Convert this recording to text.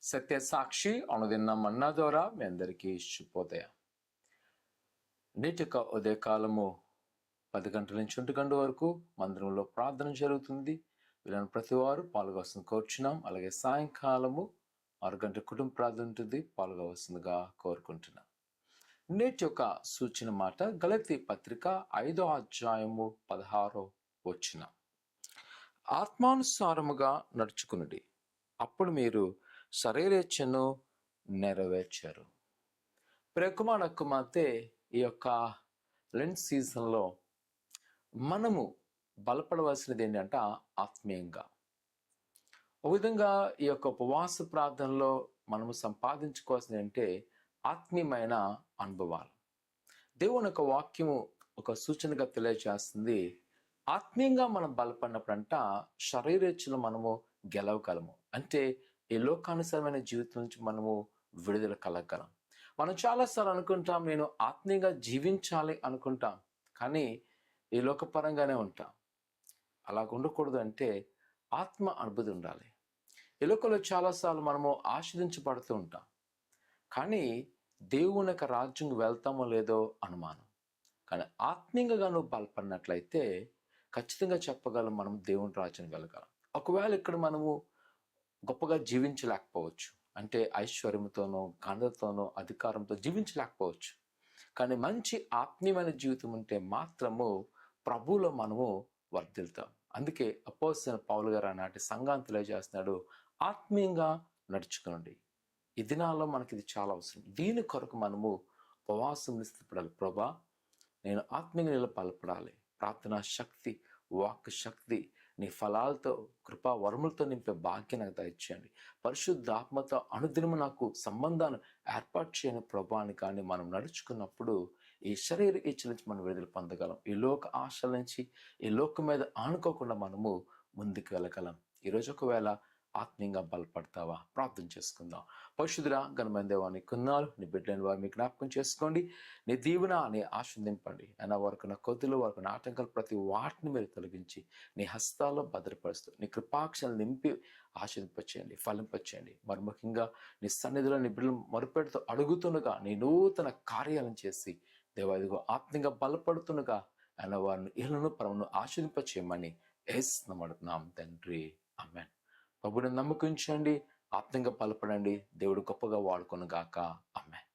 సత్య సాక్షి అనుదిన మన్నా ద్వారా మీ అందరికీ శుభోదయం. నేటి ఉదయకాలము 10 గంటల నుంచి 1 గంట వరకు మందిరంలో ప్రార్థన జరుగుతుంది. వీళ్ళని ప్రతి వారు పాల్గొవలసింది కోరుచున్నాం. అలాగే సాయంకాలము 6 గంటల కుటుంబ ప్రార్థన ఉంటుంది, పాల్గొవలసిందిగా కోరుకుంటున్నాం. నేటి యొక్క సూచన మాట గలతీ పత్రిక 5వ అధ్యాయము 16వ వచనం. ఆత్మానుసారముగా నడుచుకునుడి, అప్పుడు మీరు శరీరేచ్ఛను నెరవేర్చారు. ప్రియకుమార కుమార్తె, ఈ యొక్క లెంట్ సీజన్లో మనము బలపడవలసినది ఏంటంటే ఆత్మీయంగా. ఒక విధంగా ఈ యొక్క ఉపవాస ప్రార్థనలో మనము సంపాదించుకోవాల్సింది అంటే ఆత్మీయమైన అనుభవాలు. దేవుని యొక్క వాక్యము ఒక సూచనగా తెలియజేస్తుంది. ఆత్మీయంగా మనం బలపడినప్పుడంట శరీరేచ్ఛను మనము గెలవగలము. అంటే ఈ లోకానుసారమైన జీవితం నుంచి మనము విడుదల కలగలం. మనం చాలాసార్లు అనుకుంటాం, నేను ఆత్మీయంగా జీవించాలి అనుకుంటాం, కానీ ఈ లోకపరంగానే ఉంటాం. అలాగ ఉండకూడదు. అంటే ఆత్మ అనుభూతి ఉండాలి. ఈ లోకంలో చాలాసార్లు మనము ఆశ్రదించబడుతూ ఉంటాం, కానీ దేవుని యొక్క రాజ్యం వెళ్తామో లేదో అనుమానం. కానీ ఆత్మీయంగా నువ్వు బలపడినట్లయితే ఖచ్చితంగా చెప్పగలం, మనం దేవుని రాజ్యం వెళ్ళగలం. ఒకవేళ ఇక్కడ మనము గొప్పగా జీవించలేకపోవచ్చు, అంటే ఐశ్వర్యంతోనో ఘనతతోనో అధికారంతో జీవించలేకపోవచ్చు, కానీ మంచి ఆత్మీయమైన జీవితం ఉంటే మాత్రము ప్రభువులో మనము వర్ధిల్తాం. అందుకే అపోస్తలుడైన పౌలు గారు ఆనాటి సంఘాన్ని తెలియజేస్తున్నాడు, ఆత్మీయంగా నడుచుకోండి. ఈ దినాల్లో మనకి ఇది చాలా అవసరం. దీని కొరకు మనము ఉపవాసం స్థితిపడాలి. ప్రభా, నేను ఆత్మీయంగా నీలో బలపడాలి. ప్రార్థనా శక్తి, వాక్ శక్తి, నీ ఫలాలతో కృపా వరములతో నింపే భాగ్యం నాకు దయచేయండి. పరిశుద్ధాత్మతో అనుదినము నాకు సంబంధాన్ని ఏర్పాటు చేయని ప్రభాని కానీ మనం నడుచుకున్నప్పుడు ఈ శరీర ఇచ్చ నుంచి మనం విడుదల పొందగలం. ఈ లోక ఆశల నుంచి, ఈ లోకం మీద ఆనుకోకుండా మనము ముందుకు వెళ్ళగలం. ఈరోజు ఒకవేళ ఆత్మీయంగా బలపడతావా? ప్రార్థన చేసుకుందాం. పరిశుద్ధుడా, ఘనమైన దేవా, నీ కొన్నాళ్ళు నీ బిడ్డలని వారు మీ జ్ఞాపకం చేసుకోండి. నీ దీవెన, నీ ఆశీర్వదింపండి. అయినా వారికి నా కొద్దులు, వారికి నా ఆటంకాలు ప్రతి వాటిని మీరు తొలగించి నీ హస్తాల్లో భద్రపరుస్తూ నీ కృపాక్షలు నింపి ఆశీర్వదింపచేయండి, ఫలింపచేయండి. మరి ముఖ్యంగా నీ సన్నిధిలో నీ బిడ్డలు మొరుపెడుతూ అడుగుతుండగా నీ నూతన కార్యాలను చేసి దేవా, ఇదిగో ఆత్మీయంగా బలపడుతుండగా అయినా వారిని ఇళ్లను పరమును ఆశీర్వదింపచేయమని యేసు అడుగుతున్నాం తండ్రి, ఆమేన్. ప్రభువుని నమ్మకించండి, ఆత్మీయంగా బలపడండి. దేవుడు గొప్పగా వాడుకొనుగాక. ఆమేన్.